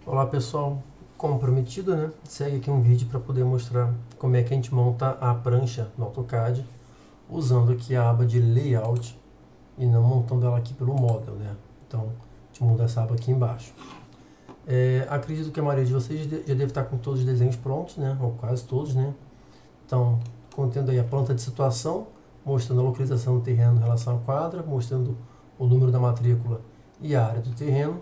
Olá pessoal, como prometido, né? Segue aqui um vídeo para poder mostrar como é que a gente monta a prancha no AutoCAD usando aqui a aba de Layout e não montando ela aqui pelo Model, né? Então, a gente muda essa aba aqui embaixo. Acredito que a maioria de vocês já deve estar com todos os desenhos prontos, né? Ou quase todos, né? Então, contendo aí a planta de situação, mostrando a localização do terreno em relação à quadra, mostrando o número da matrícula e a área do terreno.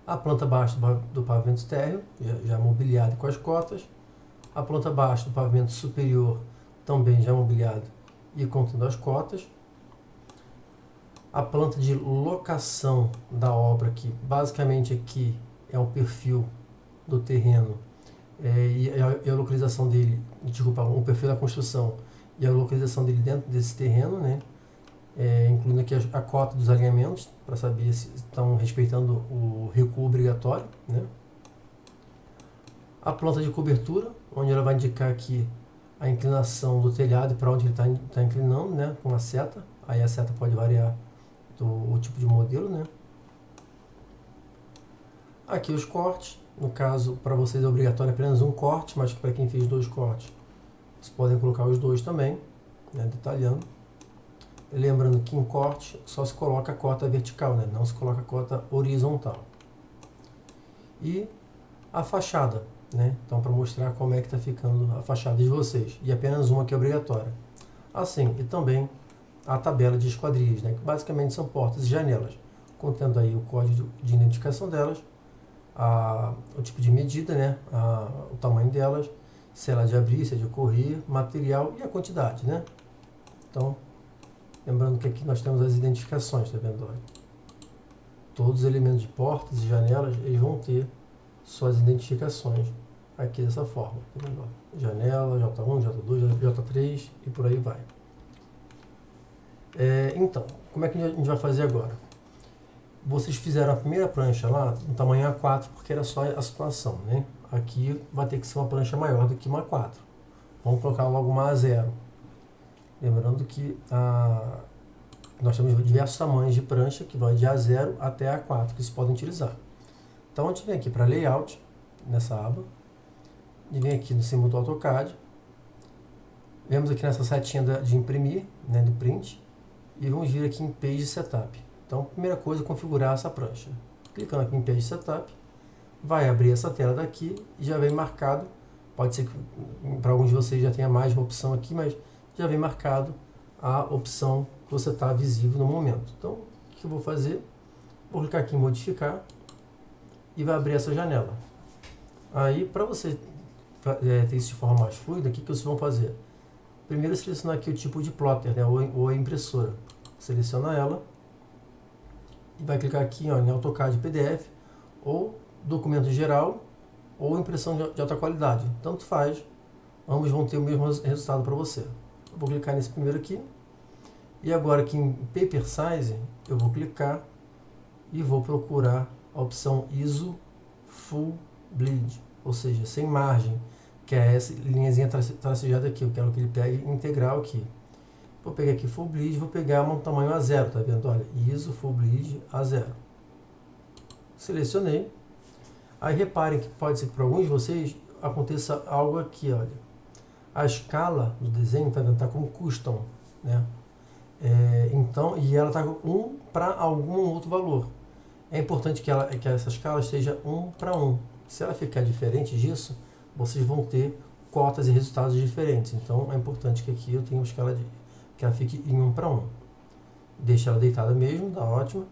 A planta baixa do pavimento térreo, já mobiliado com as cotas. A planta baixa do pavimento superior, também já mobiliado e contendo as cotas. A planta de locação da obra, que basicamente aqui é um perfil do terreno e a localização dele, desculpa, um perfil da construção e a localização dele dentro desse terreno, né? Incluindo aqui a cota dos alinhamentos, para saber se estão respeitando o recuo obrigatório, né? A planta de cobertura, onde ela vai indicar aqui a inclinação do telhado para onde ele está inclinando, né? Com a seta, aí a seta pode variar o tipo de modelo, né? Aqui os cortes, no caso para vocês é obrigatório apenas um corte, mas para quem fez 2 cortes, vocês podem colocar os 2 também, né? Detalhando. Lembrando que em corte só se coloca a cota vertical, né? Não se coloca a cota horizontal. E a fachada, né? Então, para mostrar como é que está ficando a fachada de vocês. E apenas uma que é obrigatória. Assim, e também a tabela de esquadrias, né? Que basicamente são portas e janelas, contendo aí o código de identificação delas, o tipo de medida, né? O tamanho delas, se ela é de abrir, se é de correr, material e a quantidade, né? Então, lembrando que aqui nós temos as identificações, tá vendo? Olha, todos os elementos de portas e janelas, eles vão ter suas identificações aqui dessa forma, tá vendo? Janela, J1, J2, J3 e por aí vai. Então, como é que a gente vai fazer agora? Vocês fizeram a primeira prancha lá no tamanho A4 porque era só a situação, né? Aqui vai ter que ser uma prancha maior do que uma A4. Vamos colocar logo uma A0. Lembrando que nós temos diversos tamanhos de prancha que vai de A0 até A4 que se podem utilizar. Então a gente vem aqui para Layout, nessa aba, e vem aqui no símbolo do AutoCAD, vemos aqui nessa setinha de imprimir, né, do print, e vamos vir aqui em Page Setup. Então, primeira coisa é configurar essa prancha. Clicando aqui em Page Setup, vai abrir essa tela daqui e já vem marcado, pode ser que para alguns de vocês já tenha mais uma opção aqui, mas já vem marcado a opção que você está visível no momento. Então, o que eu vou fazer? Vou clicar aqui em modificar e vai abrir essa janela. Aí, para você ter isso de forma mais fluida, o que vocês vão fazer? Primeiro, selecionar aqui o tipo de plotter, né, ou a impressora. Seleciona ela e vai clicar aqui em AutoCAD PDF, ou documento geral, ou impressão de alta qualidade. Tanto faz, ambos vão ter o mesmo resultado para você. Eu vou clicar nesse primeiro aqui. E agora aqui em Paper Size, eu vou clicar e vou procurar a opção ISO Full Bleed, ou seja, sem margem, que é essa linhazinha tracejada aqui. Eu quero que ele pegue integral aqui. Vou pegar aqui Full Bleed, vou pegar um tamanho A0, tá vendo? Olha, ISO Full Bleed A0. Selecionei. Aí reparem que pode ser que para alguns de vocês aconteça algo aqui, olha. A escala do desenho, tá vendo? Tá como custom, né? Então, e ela tá 1 para algum outro valor. É importante que essa escala esteja 1 para 1. Se ela ficar diferente disso, vocês vão ter cotas e resultados diferentes. Então, é importante que aqui eu tenha uma escala que ela fique em 1 para 1. Deixa ela deitada mesmo, tá ótimo.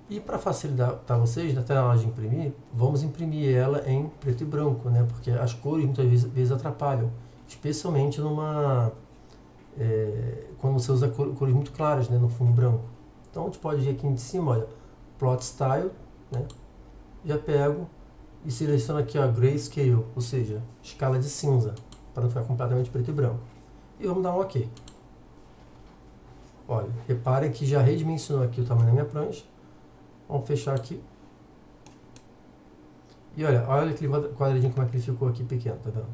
E para facilitar vocês, até na hora de imprimir, vamos imprimir ela em preto e branco, né? Porque as cores muitas vezes atrapalham, especialmente quando você usa cores muito claras, né, no fundo branco. Então a gente pode ir aqui em cima, olha, Plot Style, né? Já pego e seleciono aqui, ó, Grayscale, ou seja, escala de cinza, para não ficar completamente preto e branco. E vamos dar um OK. Olha, reparem que já redimensionou aqui o tamanho da minha prancha. Vamos fechar aqui. E olha aquele quadradinho como é que ele ficou aqui pequeno, tá vendo?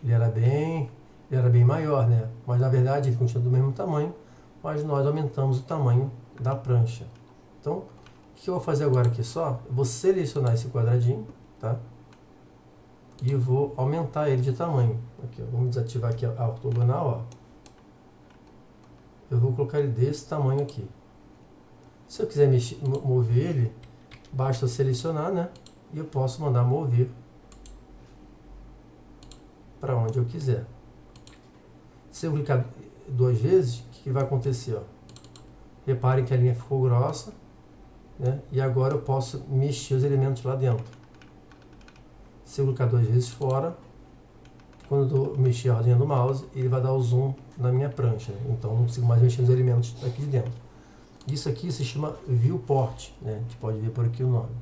Ele era bem maior, né? Mas na verdade ele continua do mesmo tamanho, mas nós aumentamos o tamanho da prancha. Então, que eu vou fazer agora aqui só? Eu vou selecionar esse quadradinho, tá? E vou aumentar ele de tamanho. Aqui, ó, vamos desativar aqui a ortogonal, ó. Eu vou colocar ele desse tamanho aqui. Se eu quiser mover ele, basta eu selecionar, né? E eu posso mandar mover para onde eu quiser. Se eu clicar 2 vezes, o que vai acontecer? Ó? Reparem que a linha ficou grossa, né? E agora eu posso mexer os elementos lá dentro. Se eu clicar 2 vezes fora, quando eu mexer a rodinha do mouse, ele vai dar o zoom na minha prancha. Né? Então não consigo mais mexer os elementos aqui de dentro. Isso aqui se chama viewport, né? A gente pode ver por aqui o nome.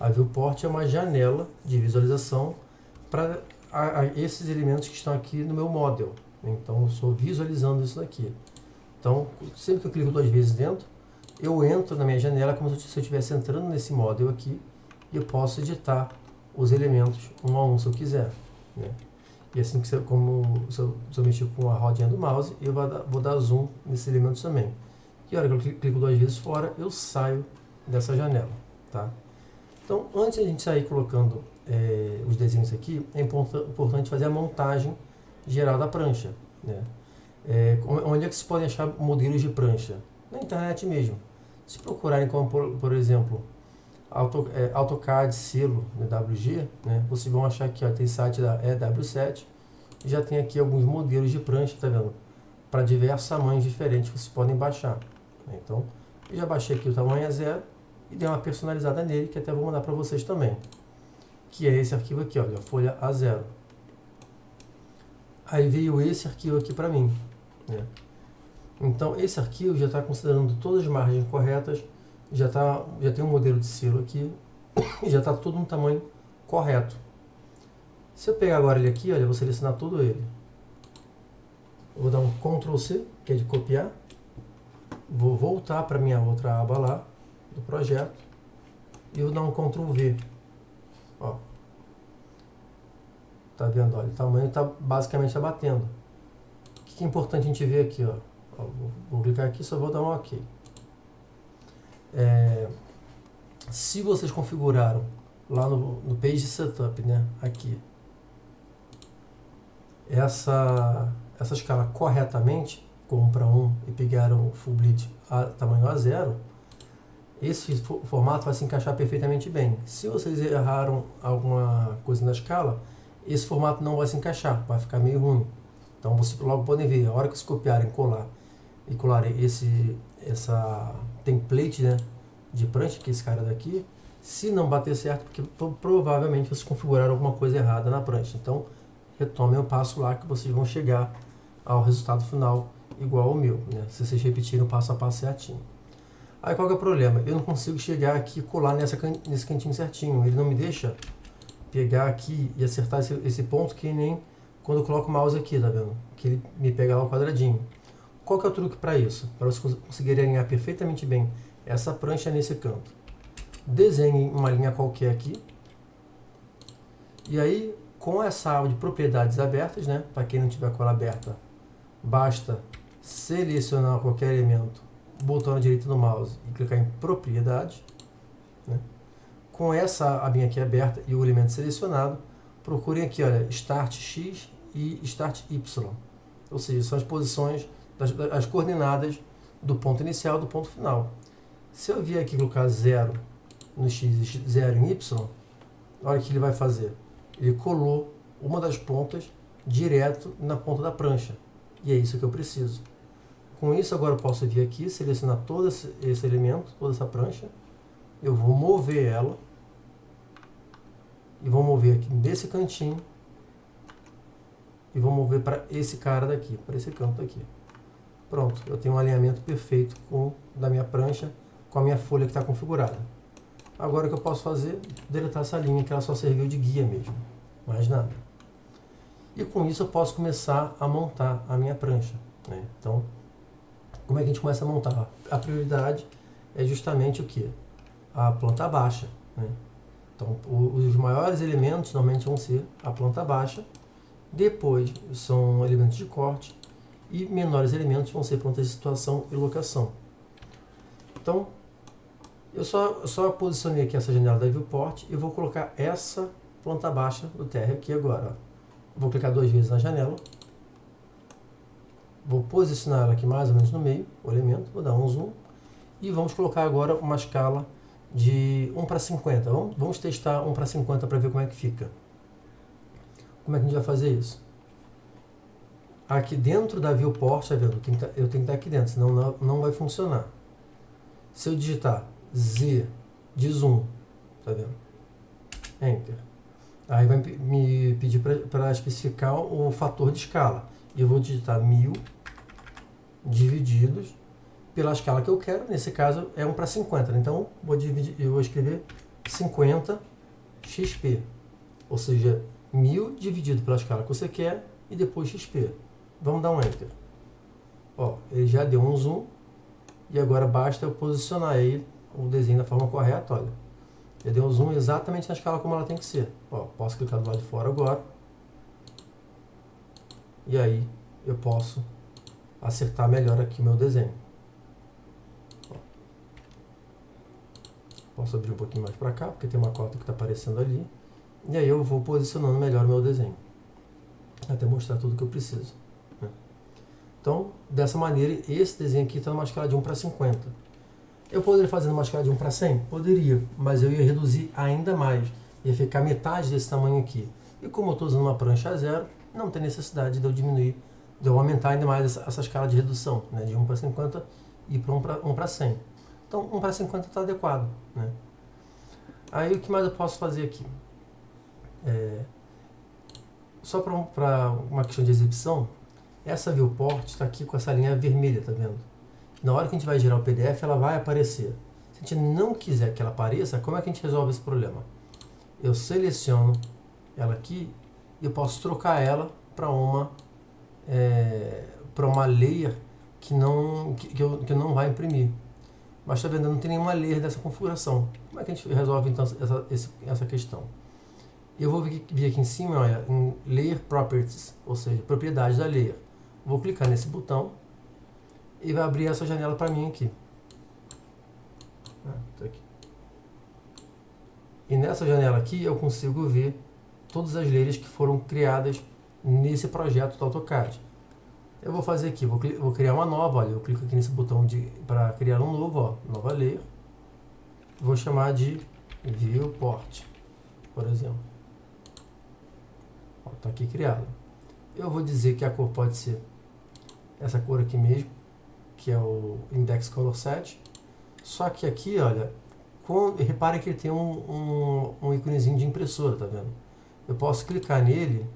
A viewport é uma janela de visualização para esses elementos que estão aqui no meu model. Então eu estou visualizando isso daqui. Então sempre que eu clico 2 vezes dentro, eu entro na minha janela como se eu estivesse entrando nesse model aqui e eu posso editar os elementos um a um se eu quiser. Né? E assim que se eu mexer com a rodinha do mouse, eu vou dar zoom nesses elementos também. E a hora que eu clico 2 vezes fora, eu saio dessa janela. Tá? Então, antes de a gente sair colocando os desenhos aqui, é importante fazer a montagem geral da prancha. Né? Onde é que vocês podem achar modelos de prancha? Na internet mesmo. Se procurarem como, por exemplo, AutoCAD, selo, né, WG, né, vocês vão achar aqui, ó, tem site da EW7, e já tem aqui alguns modelos de prancha, tá vendo? Para diversos tamanhos diferentes que vocês podem baixar. Então, eu já baixei aqui o tamanho a 0 e dei uma personalizada nele, que até vou mandar para vocês também. Que é esse arquivo aqui, olha, folha A0. Aí veio esse arquivo aqui para mim. Né? Então, esse arquivo já está considerando todas as margens corretas, já tem um modelo de selo aqui, e já está tudo no tamanho correto. Se eu pegar agora ele aqui, olha, eu vou selecionar todo ele. Eu vou dar um Ctrl C, que é de copiar. Vou voltar para minha outra aba lá, do projeto, e eu vou dar um Ctrl V. Ó. Tá vendo? Olha, o tamanho basicamente batendo. O que é importante a gente ver aqui? Ó? Vou clicar aqui, só vou dar um OK. Se vocês configuraram lá no Page Setup, né, aqui, essa escala corretamente, como para 1 e pegaram o Full Bleed tamanho A0, esse formato vai se encaixar perfeitamente bem. Se vocês erraram alguma coisa na escala, esse formato não vai se encaixar, vai ficar meio ruim. Então vocês logo podem ver, a hora que vocês copiarem e colarem essa template, né, de prancha, que é esse cara daqui, se não bater certo, porque provavelmente vocês configuraram alguma coisa errada na prancha. Então retomem o passo lá que vocês vão chegar ao resultado final igual ao meu, né? Se vocês repetirem o passo a passo certinho. Aí qual que é o problema? Eu não consigo chegar aqui e colar nesse cantinho certinho. Ele não me deixa pegar aqui e acertar esse ponto, que nem quando eu coloco o mouse aqui, tá vendo? Que ele me pega lá o quadradinho. Qual que é o truque para isso? Para vocês conseguirem alinhar perfeitamente bem essa prancha nesse canto. Desenhem uma linha qualquer aqui. E aí, com essa aba de propriedades abertas, né? Para quem não tiver com ela aberta, basta selecionar qualquer elemento, botão na direita do mouse e clicar em propriedade. Né? Com essa abinha aqui aberta e o elemento selecionado, procurem aqui, olha, Start X e Start Y. Ou seja, são as posições, as coordenadas do ponto inicial e do ponto final. Se eu vier aqui colocar 0 no X e 0 em Y, olha o que ele vai fazer. Ele colou uma das pontas direto na ponta da prancha. E é isso que eu preciso. Com isso, agora eu posso vir aqui, selecionar todo esse elemento, toda essa prancha. Eu vou mover ela. E vou mover aqui desse cantinho. E vou mover para esse cara daqui, para esse canto daqui. Pronto, eu tenho um alinhamento perfeito da minha prancha com a minha folha que está configurada. Agora o que eu posso fazer? Deletar essa linha, que ela só serviu de guia mesmo. Mais nada. E com isso eu posso começar a montar a minha prancha. Né? Então, como é que a gente começa a montar? A prioridade é justamente o quê? A planta baixa. Né? Então, os maiores elementos normalmente vão ser a planta baixa, depois são elementos de corte, e menores elementos vão ser plantas de situação e locação. Então, Eu só posicionei aqui essa janela da viewport e vou colocar essa planta baixa do térreo aqui agora. Ó. Vou clicar 2 vezes na janela. Vou posicionar ela aqui mais ou menos no meio, o elemento, vou dar um zoom. E vamos colocar agora uma escala de 1:50. Vamos testar 1:50 para ver como é que fica. Como é que a gente vai fazer isso? Aqui dentro da viewport, tá vendo? Eu tenho que estar aqui dentro, senão não vai funcionar. Se eu digitar Z de zoom, tá vendo? Enter. Aí vai me pedir para especificar o fator de escala. E eu vou digitar 1000 divididos pela escala que eu quero. Nesse caso é 1:50. Né? Então eu vou escrever 50 XP. Ou seja, 1000 dividido pela escala que você quer e depois XP. Vamos dar um Enter. Ó, ele já deu um zoom. E agora basta eu posicionar aí o desenho da forma correta, olha. Eu dei um zoom exatamente na escala como ela tem que ser. Ó, posso clicar do lado de fora agora. E aí eu posso acertar melhor aqui o meu desenho. Ó. Posso abrir um pouquinho mais para cá, porque tem uma cota que está aparecendo ali. E aí eu vou posicionando melhor o meu desenho. Até mostrar tudo que eu preciso. Né? Então, dessa maneira, esse desenho aqui está numa escala de 1:50. Eu poderia fazer numa escala de 1:100? Poderia, mas eu ia reduzir ainda mais. Ia ficar metade desse tamanho aqui. E como eu estou usando uma prancha 0, não tem necessidade de eu diminuir, de eu aumentar ainda mais essa escala de redução, né, de 1:50 e para 1:100. Então, 1:50 está adequado. Né? Aí, o que mais eu posso fazer aqui? Só para uma questão de exibição, essa viewport está aqui com essa linha vermelha, tá vendo? Na hora que a gente vai gerar o PDF, ela vai aparecer. Se a gente não quiser que ela apareça, como é que a gente resolve esse problema? Eu seleciono ela aqui e eu posso trocar ela para uma layer que eu não vai imprimir. Mas está vendo, não tem nenhuma layer dessa configuração. Como é que a gente resolve então essa questão? Eu vou vir aqui em cima, olha, em Layer Properties, ou seja, propriedades da layer. Vou clicar nesse botão e vai abrir essa janela para mim aqui. Tá aqui. E nessa janela aqui eu consigo ver todas as layers que foram criadas nesse projeto do AutoCAD. Eu vou fazer aqui, vou criar uma nova, olha, eu clico aqui nesse botão para criar um novo, ó, nova layer. Vou chamar de Viewport, por exemplo. Está aqui criado. Eu vou dizer que a cor pode ser essa cor aqui mesmo, que é o Index Color Set. Só que aqui, olha, repare que ele tem um íconezinho de impressora, tá vendo? Eu posso clicar nele,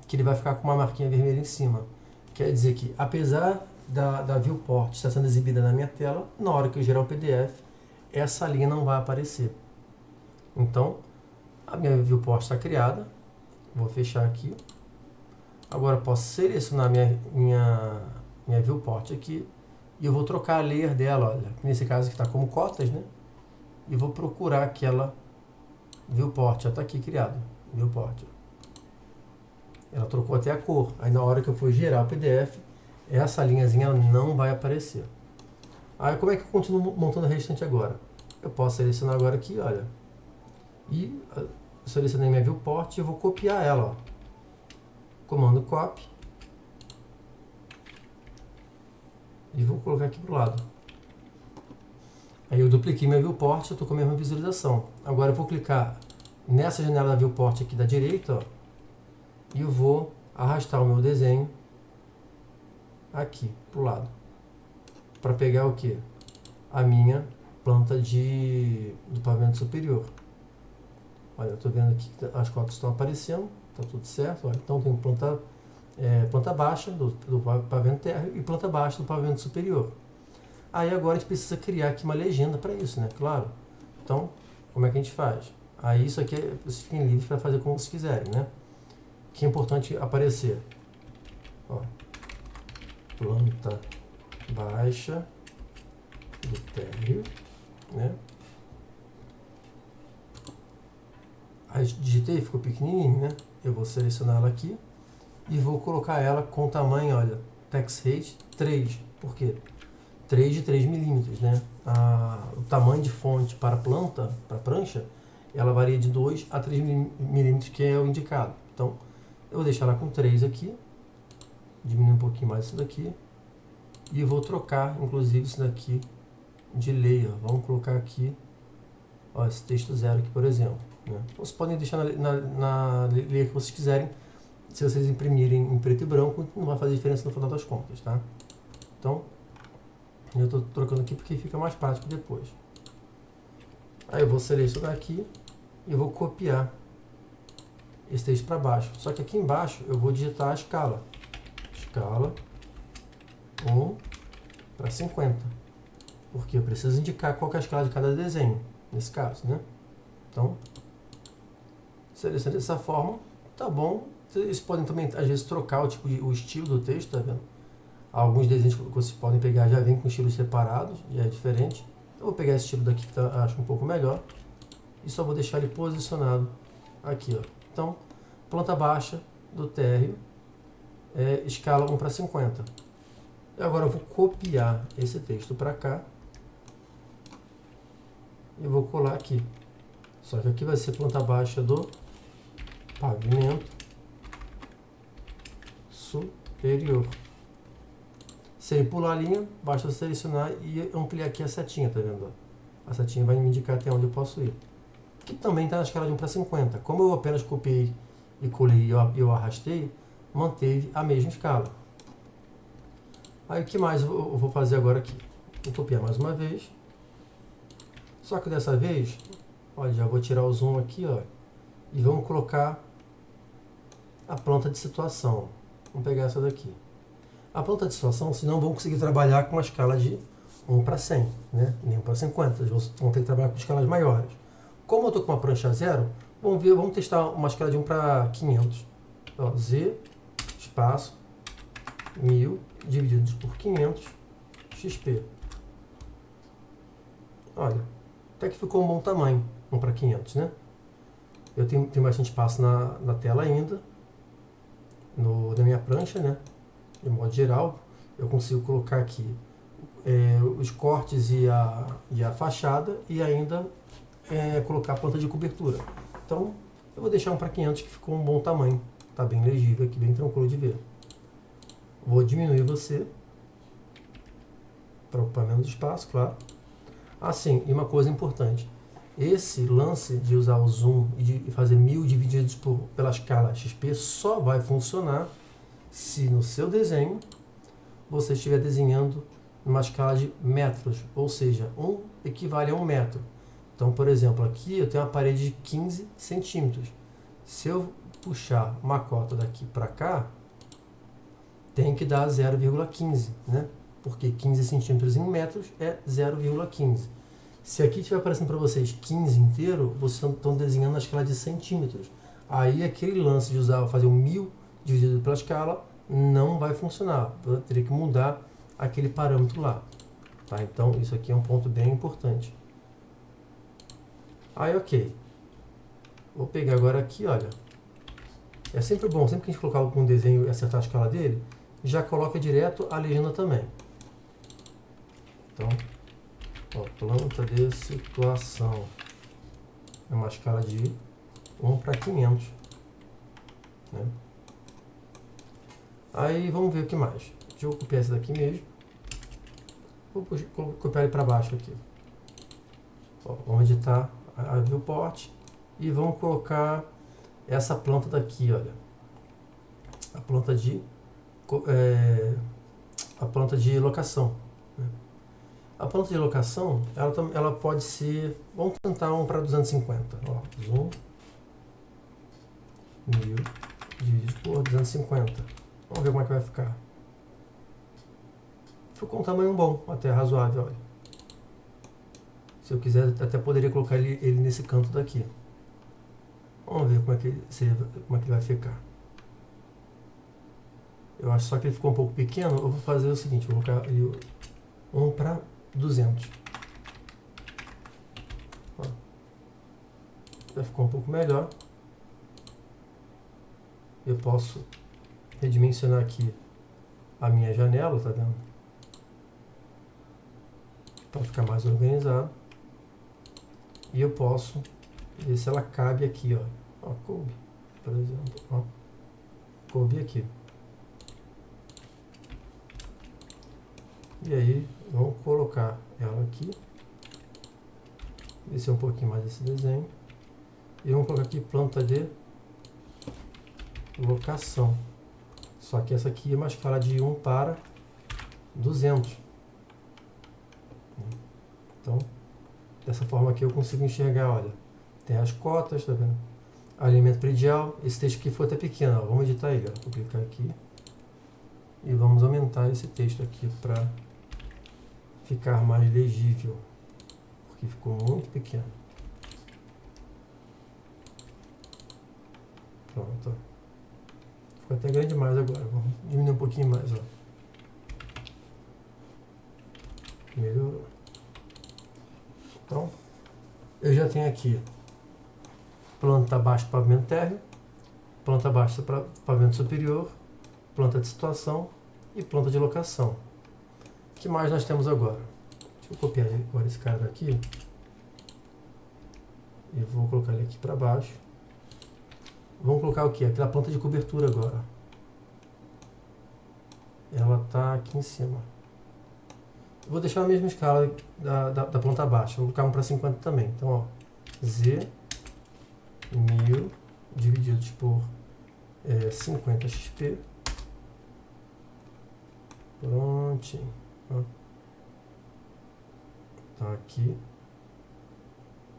que ele vai ficar com uma marquinha vermelha em cima. Quer dizer que, apesar da viewport estar sendo exibida na minha tela, na hora que eu gerar o PDF, essa linha não vai aparecer. Então, a minha viewport está criada. Vou fechar aqui. Agora posso selecionar minha viewport aqui e eu vou trocar a layer dela, olha, nesse caso que está como cotas, né? E vou procurar aquela viewport, já está aqui criado, viewport. Ela trocou até a cor. Aí na hora que eu for gerar o PDF, essa linhazinha não vai aparecer. Aí como é que eu continuo montando o restante agora? Eu posso selecionar agora aqui, olha, e selecionei minha viewport e eu vou copiar ela, ó. Comando copy e vou colocar aqui pro lado. Aí eu dupliquei minha viewport, eu estou com a mesma visualização. Agora eu vou clicar nessa janela da viewport aqui da direita, ó, e eu vou arrastar o meu desenho aqui pro lado para pegar o que? A minha planta do pavimento superior. Olha, eu estou vendo aqui que as cotas estão aparecendo, está tudo certo. Olha, então tem planta baixa do pavimento térreo e planta baixa do pavimento superior. Aí agora a gente precisa criar aqui uma legenda para isso, né? Claro. Então, como é que a gente faz? Aí isso aqui, vocês fiquem livres para fazer como vocês quiserem, né? O que é importante aparecer? Ó, planta baixa do térreo, né? Aí digitei, ficou pequenininho, né? Eu vou selecionar ela aqui e vou colocar ela com tamanho, olha, text height 3. Por quê? 3 de 3 milímetros, né? o tamanho de fonte para a planta, para a prancha, ela varia de 2 a 3 milímetros, que é o indicado. Então, eu vou deixar ela com 3 aqui, diminuir um pouquinho mais isso daqui, e vou trocar, inclusive, isso daqui de layer. Vamos colocar aqui, ó, esse texto 0 aqui, por exemplo. Né? Vocês podem deixar na layer que vocês quiserem. Se vocês imprimirem em preto e branco, não vai fazer diferença no final das contas, tá? Então, eu estou trocando aqui porque fica mais prático depois. Aí eu vou selecionar aqui e vou copiar esse texto para baixo. Só que aqui embaixo eu vou digitar a escala. Escala 1 para 50. Porque eu preciso indicar qual que é a escala de cada desenho, nesse caso, né? Então, selecionei dessa forma, tá bom. Vocês podem também, às vezes, trocar o estilo do texto, tá vendo? Alguns desenhos que vocês podem pegar já vem com estilos separados, já é diferente. Eu vou pegar esse estilo daqui que eu acho um pouco melhor e só vou deixar ele posicionado aqui, ó. Então, planta baixa do térreo, escala 1 para 50. E agora eu vou copiar esse texto para cá e vou colar aqui. Só que aqui vai ser planta baixa do pavimento superior. Se ele pular a linha, basta selecionar e ampliar aqui a setinha, tá vendo? A setinha vai me indicar até onde eu posso ir. Que também está na escala de 1 para 50. Como eu apenas copiei e colei e eu arrastei, manteve a mesma escala. Aí o que mais eu vou fazer agora aqui? Vou copiar mais uma vez. Só que dessa vez, olha, já vou tirar o zoom aqui, ó, e vamos colocar a planta de situação. Vamos pegar essa daqui. A planta de situação, vocês não vão conseguir trabalhar com uma escala de 1 para 100, né? Nem 1 para 50. Vocês vão ter que trabalhar com escalas maiores. Como eu estou com uma prancha 0, vamos testar uma escala de 1 para 500. Ó, Z, espaço, 1000 divididos por 500, XP. Olha, até que ficou um bom tamanho, 1 para 500, né? Eu tenho bastante espaço na tela ainda, na minha prancha, né? De modo geral, eu consigo colocar aqui os cortes e a fachada e ainda colocar a planta de cobertura. Então, eu vou deixar um para 500 que ficou um bom tamanho. Tá bem legível aqui, bem tranquilo de ver. Vou diminuir você para ocupar menos espaço, claro. Assim, e uma coisa importante. Esse lance de usar o zoom e de fazer 1000 divididos pela escala XP só vai funcionar se no seu desenho você estiver desenhando numa escala de metros, ou seja, 1 equivale a 1 metro. Então, por exemplo, aqui eu tenho uma parede de 15 centímetros. Se eu puxar uma cota daqui para cá, tem que dar 0,15, né? Porque 15 centímetros em metros é 0,15. Se aqui estiver aparecendo para vocês 15 inteiro, vocês estão desenhando na escala de centímetros. Aí aquele lance de fazer o 1000 dividido pela escala não vai funcionar. Eu teria que mudar aquele parâmetro lá. Tá? Então isso aqui é um ponto bem importante. Aí ok. Vou pegar agora aqui, olha. É sempre bom, sempre que a gente colocar algum desenho e acertar a escala dele, já coloca direto a legenda também. Então, ó, planta de situação. É uma escala de 1 para 500. Né? Aí vamos ver o que mais. Deixa eu copiar esse daqui mesmo. Vou copiar ele para baixo aqui. Ó, vamos editar a viewport e vamos colocar essa planta daqui, olha. A planta de locação. Né? A planta de locação, ela pode ser... Vamos tentar 1 para 250. Ó, zoom. 1000 dividido por 250. Vamos ver como é que vai ficar. Ficou um tamanho bom, até razoável, olha. Se eu quiser, até poderia colocar ele nesse canto daqui. Vamos ver como é que ele vai ficar. Eu acho só que ele ficou um pouco pequeno. Eu vou fazer o seguinte, vou colocar ele 1 para 200. Ó. Já ficou um pouco melhor. Eu posso redimensionar aqui a minha janela, tá vendo? para ficar mais organizado. E eu posso ver se ela cabe aqui, ó. Ó, coube, por exemplo, ó. Coube aqui. E aí, vamos colocar ela aqui. Descer um pouquinho mais esse desenho. E vamos colocar aqui planta de locação. Só que essa aqui é uma escala de 1 para 200. Então, dessa forma aqui eu consigo enxergar, olha, tem as cotas, tá vendo? Alimento predial, esse texto aqui foi até pequeno, ó. Vamos editar ele, ó. Vou clicar aqui e vamos aumentar esse texto aqui para ficar mais legível, porque ficou muito pequeno. Pronto, ó. Ficou até grande demais agora, vamos diminuir um pouquinho mais, ó. Melhorou. Então, eu já tenho aqui planta abaixo do pavimento térreo, planta abaixo do pavimento superior, planta de situação e planta de locação. O que mais nós temos agora? Deixa eu copiar agora esse cara daqui e vou colocar ele aqui para baixo. Vamos colocar o que? Aquela planta de cobertura agora. Ela está aqui em cima. Vou deixar a mesma escala da planta abaixo. Vou colocar um para 50 também. Então, ó, Z 1000 divididos por 50 XP. Prontinho. Ó. Tá aqui.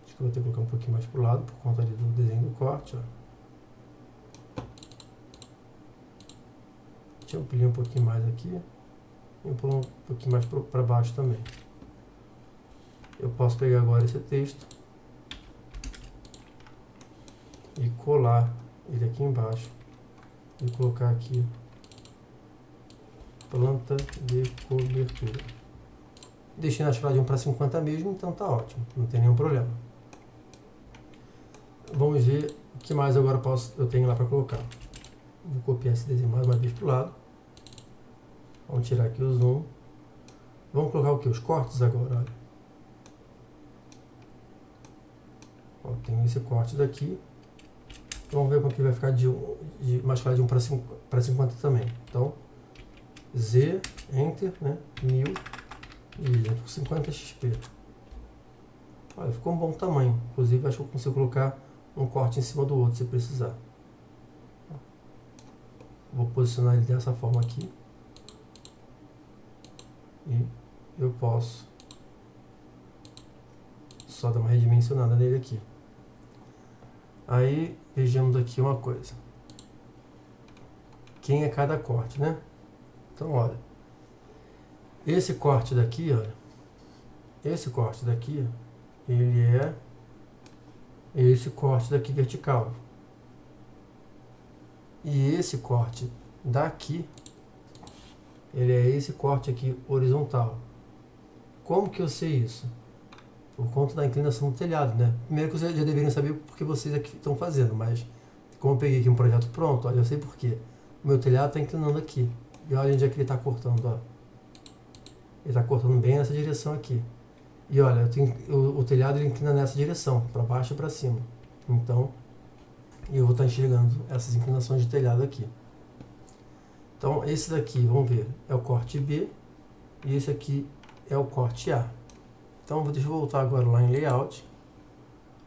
Acho que eu vou ter que colocar um pouquinho mais pro lado por conta ali do desenho do corte, ó. Deixa eu ampliar um pouquinho mais aqui. E pôr um pouquinho mais para baixo também. Eu posso pegar agora esse texto e colar ele aqui embaixo e colocar aqui planta de cobertura. Deixei na escala de 1 para 50 mesmo, então tá ótimo, não tem nenhum problema. Vamos ver o que mais agora eu tenho lá para colocar. Vou copiar esse desenho mais uma vez para o lado. Vamos tirar aqui o zoom. Vamos colocar o que? Os cortes agora, olha. Ó, tem esse corte daqui. Vamos ver como que vai ficar de uma escala de 1 para 50 também. Então, Z, Enter, né? 1000, dividido por 50 XP. Olha, ficou um bom tamanho. Inclusive, acho que eu consigo colocar um corte em cima do outro, se precisar. Vou posicionar ele dessa forma aqui. E eu posso só dar uma redimensionada nele aqui. Aí, vejamos aqui uma coisa. Quem é cada corte, né? Então, olha. Esse corte daqui, olha. Esse corte daqui, ele é esse corte daqui vertical. E esse corte daqui, ele é esse corte aqui horizontal. Como que eu sei isso? Por conta da inclinação do telhado, né? Primeiro que vocês já deveriam saber porque vocês aqui estão fazendo, mas como eu peguei aqui um projeto pronto, olha, eu sei por quê. O meu telhado está inclinando aqui. E olha onde é que ele está cortando, ó. Ele está cortando bem nessa direção aqui. E olha, o telhado ele inclina nessa direção, para baixo e para cima. Então, eu vou estar enxergando essas inclinações de telhado aqui. Então, esse daqui, vamos ver, é o corte B. E esse aqui é o corte A. Então, deixa eu voltar agora lá em Layout.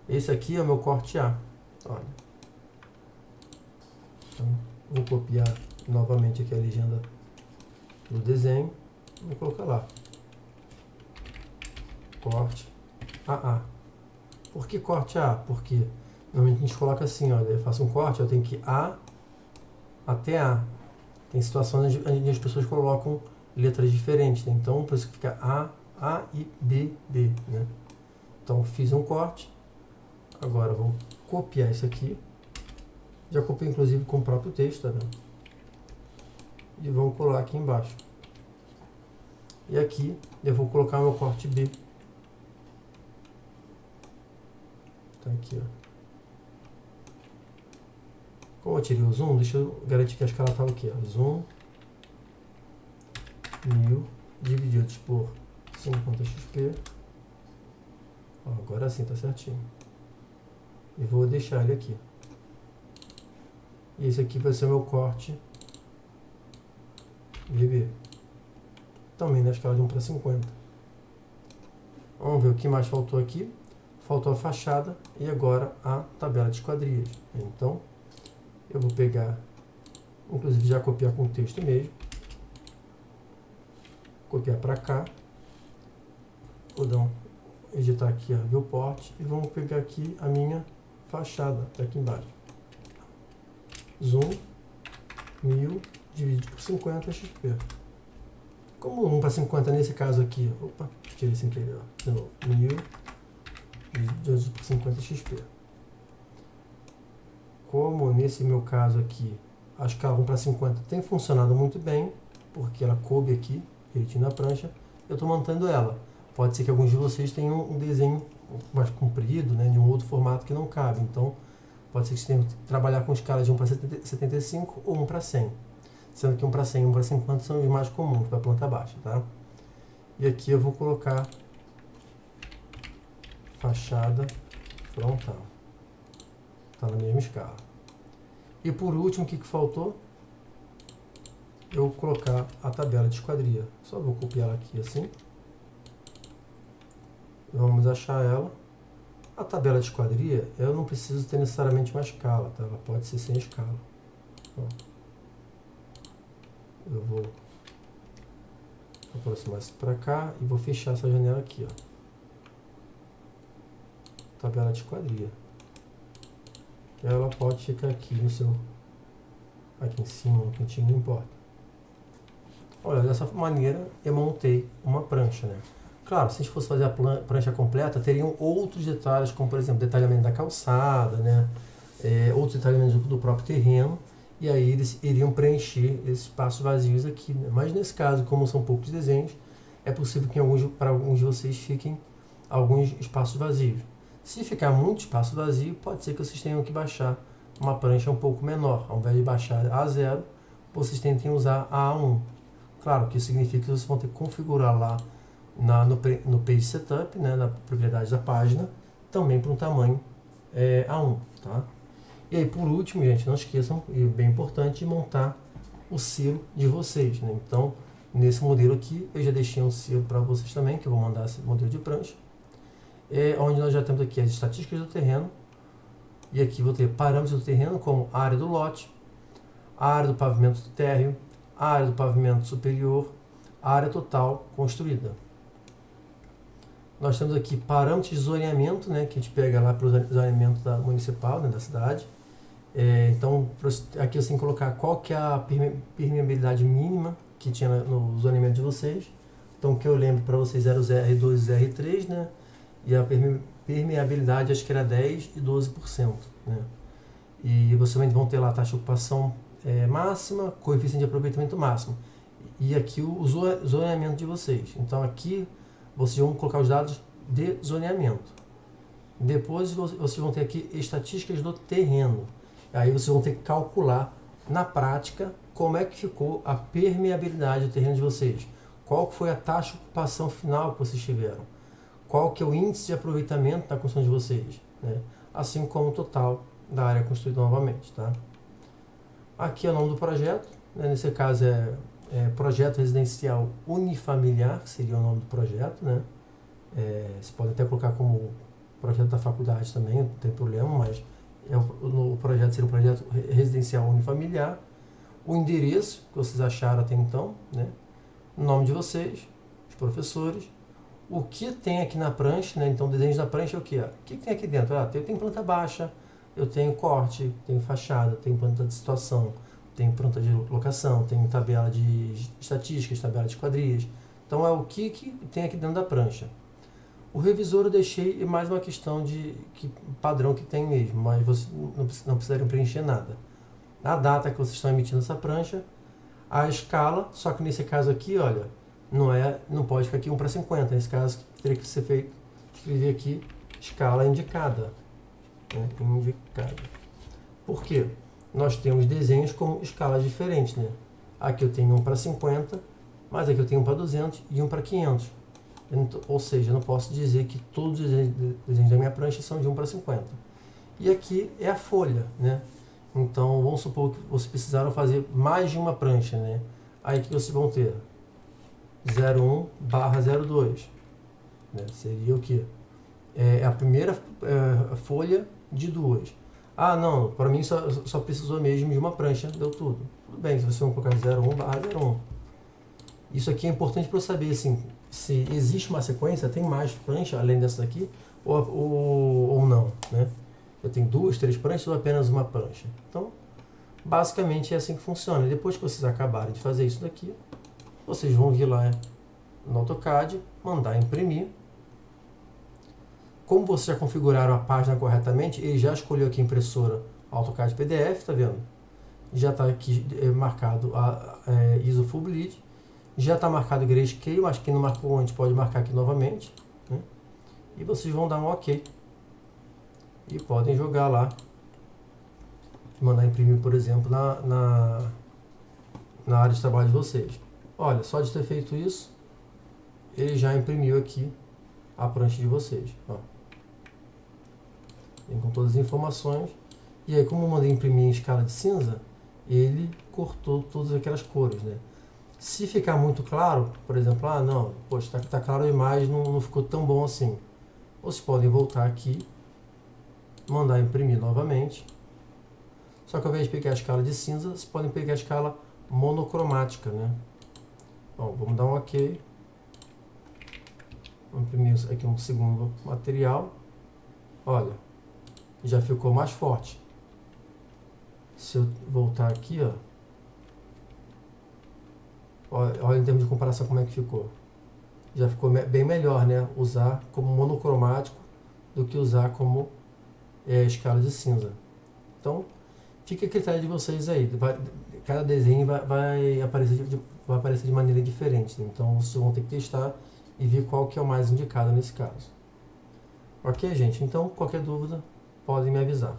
Esse aqui é o meu corte A. Olha. Então, vou copiar novamente aqui a legenda do desenho. Vou colocar lá. Corte AA. Por que corte A? Porque normalmente a gente coloca assim, olha, eu faço um corte, eu tenho que A até A. Tem situações onde as pessoas colocam letras diferentes, né? Então, por isso que fica A e B, né? Então, fiz um corte. Agora, vou copiar isso aqui. Já copiei, inclusive, com o próprio texto, tá vendo? E vamos colar aqui embaixo. E aqui, eu vou colocar meu corte B. Tá aqui, ó. Como eu tirei o zoom, deixa eu garantir que a escala está o quê? Zoom 1000 divididos por 50 XP. Ó, agora sim tá certinho. E vou deixar ele aqui. E esse aqui vai ser o meu corte BB. Também na escala de 1 para 50. Vamos ver o que mais faltou aqui. Faltou a fachada e agora a tabela de esquadrias. Então, eu vou pegar, inclusive já copiar com o texto mesmo. Copiar para cá. Vou dar editar aqui a viewport e vamos pegar aqui a minha fachada, tá aqui embaixo. Zoom 1000 dividido por 50 XP. Como 1 para 50 nesse caso aqui, opa, tirei sem querer, ó, de novo, 1000 dividido por 50 XP. Como nesse meu caso aqui, a escala 1 para 50 tem funcionado muito bem, porque ela coube aqui, direitinho na prancha, eu estou mantendo ela. Pode ser que alguns de vocês tenham um desenho mais comprido, né, de um outro formato que não cabe. Então, pode ser que vocês tenham que trabalhar com escala de 1 para 75 ou 1 para 100. Sendo que 1 para 100 e 1 para 50 são os mais comuns para a planta baixa, tá? E aqui eu vou colocar fachada frontal. Está na mesma escala. E por último, o que faltou? Eu vou colocar a tabela de esquadria. Só vou copiar ela aqui assim. Vamos achar ela. A tabela de esquadria, eu não preciso ter necessariamente uma escala, tá? Ela pode ser sem escala. Ó. Eu vou aproximar isso para cá e vou fechar essa janela aqui, ó. Tabela de esquadria. Ela pode ficar aqui no seu, aqui em cima, no cantinho, não importa. Olha, dessa maneira eu montei uma prancha, né? Claro, se a gente fosse fazer a prancha completa, teriam outros detalhes, como por exemplo, detalhamento da calçada, né? Outros detalhamentos do próprio terreno, e aí eles iriam preencher esses espaços vazios aqui, né? Mas nesse caso, como são poucos desenhos, é possível que para alguns de vocês fiquem alguns espaços vazios. Se ficar muito espaço vazio, pode ser que vocês tenham que baixar uma prancha um pouco menor. Ao invés de baixar a 0, vocês tentem usar a A1. Claro que isso significa que vocês vão ter que configurar lá no Page Setup, né, na propriedade da página, também para um tamanho A1. Tá? E aí, por último, gente, não esqueçam, e bem importante, montar o selo de vocês. Né? Então, nesse modelo aqui, eu já deixei um selo para vocês também, que eu vou mandar esse modelo de prancha. Onde nós já temos aqui as estatísticas do terreno, e aqui vou ter parâmetros do terreno, como a área do lote, a área do pavimento térreo, a área do pavimento superior, a área total construída. Nós temos aqui parâmetros de zoneamento, né, que a gente pega lá para o zoneamento municipal, né, da cidade. Então, aqui você tem que colocar qual que é a permeabilidade mínima que tinha no zoneamento de vocês. Então, o que eu lembro para vocês era os R2 e R3, né? E a permeabilidade acho que era 10% e 12%. Né? E vocês também vão ter lá a taxa de ocupação máxima, coeficiente de aproveitamento máximo. E aqui o zoneamento de vocês. Então aqui vocês vão colocar os dados de zoneamento. Depois vocês vão ter aqui estatísticas do terreno. Aí vocês vão ter que calcular na prática como é que ficou a permeabilidade do terreno de vocês. Qual foi a taxa de ocupação final que vocês tiveram. Qual que é o índice de aproveitamento da construção de vocês, né? Assim como o total da área construída novamente. Tá? Aqui é o nome do projeto, né? Nesse caso é Projeto Residencial Unifamiliar, que seria o nome do projeto. Né? Você pode até colocar como projeto da faculdade também, não tem problema, mas o projeto seria um projeto residencial unifamiliar. O endereço que vocês acharam até então, né? O nome de vocês, os professores, o que tem aqui na prancha, né? Então, desenhos da prancha é o que? O que tem aqui dentro? Eu tenho planta baixa, eu tenho corte, tenho fachada, tenho planta de situação, tenho planta de locação, tenho tabela de estatísticas, tabela de esquadrias. Então, é o que tem aqui dentro da prancha. O revisor eu deixei mais uma questão de padrão que tem mesmo, mas vocês não precisariam preencher nada. A data que vocês estão emitindo essa prancha, a escala, só que nesse caso aqui, olha, não pode ficar aqui 1 para 50. Nesse caso, teria que ser feito, escrever aqui, escala indicada. Né? Indicada. Por quê? Nós temos desenhos com escalas diferentes. Né? Aqui eu tenho 1 para 50, mas aqui eu tenho 1 para 200 e 1 para 500. Ou seja, eu não posso dizer que todos os desenhos da minha prancha são de 1 para 50. E aqui é a folha, né? Então, vamos supor que vocês precisaram fazer mais de uma prancha, né? Aí que vocês vão ter 01/02, né? Seria o quê? É a primeira folha de 2. Ah, não, para mim só precisou mesmo de uma prancha, deu tudo. Tudo bem, se você não colocar 01/01. Isso aqui é importante para eu saber, assim, se existe uma sequência, tem mais prancha além dessa daqui, ou não, né? Eu tenho 2, 3 pranchas ou apenas uma prancha. Então, basicamente é assim que funciona. E depois que vocês acabarem de fazer isso daqui, vocês vão vir lá no AutoCAD, mandar imprimir. Como vocês já configuraram a página corretamente, ele já escolheu aqui a impressora AutoCAD PDF, tá vendo? Já está aqui marcado a ISO Full Bleed. Já está marcado Grayscale, mas quem não marcou antes pode marcar aqui novamente, né? E vocês vão dar um OK. E podem jogar lá. Mandar imprimir, por exemplo, na área de trabalho de vocês. Olha, só de ter feito isso, ele já imprimiu aqui a prancha de vocês. Ó. Vem com todas as informações. E aí, como eu mandei imprimir em escala de cinza, ele cortou todas aquelas cores, né? Se ficar muito claro, por exemplo, não, poxa, tá claro demais, não ficou tão bom assim. Vocês podem voltar aqui, mandar imprimir novamente. Só que ao invés de pegar a escala de cinza, vocês podem pegar a escala monocromática, né? Bom, vamos dar um OK. Vamos imprimir aqui um segundo material. Olha, já ficou mais forte. Se eu voltar aqui, ó, olha em termos de comparação como é que ficou. Já ficou bem melhor, né? Usar como monocromático do que usar como escala de cinza. Então, fica a critério de vocês aí. Cada desenho vai aparecer de maneira diferente, né? Então, vocês vão ter que testar e ver qual que é o mais indicado nesse caso. Ok, gente? Então, qualquer dúvida, podem me avisar.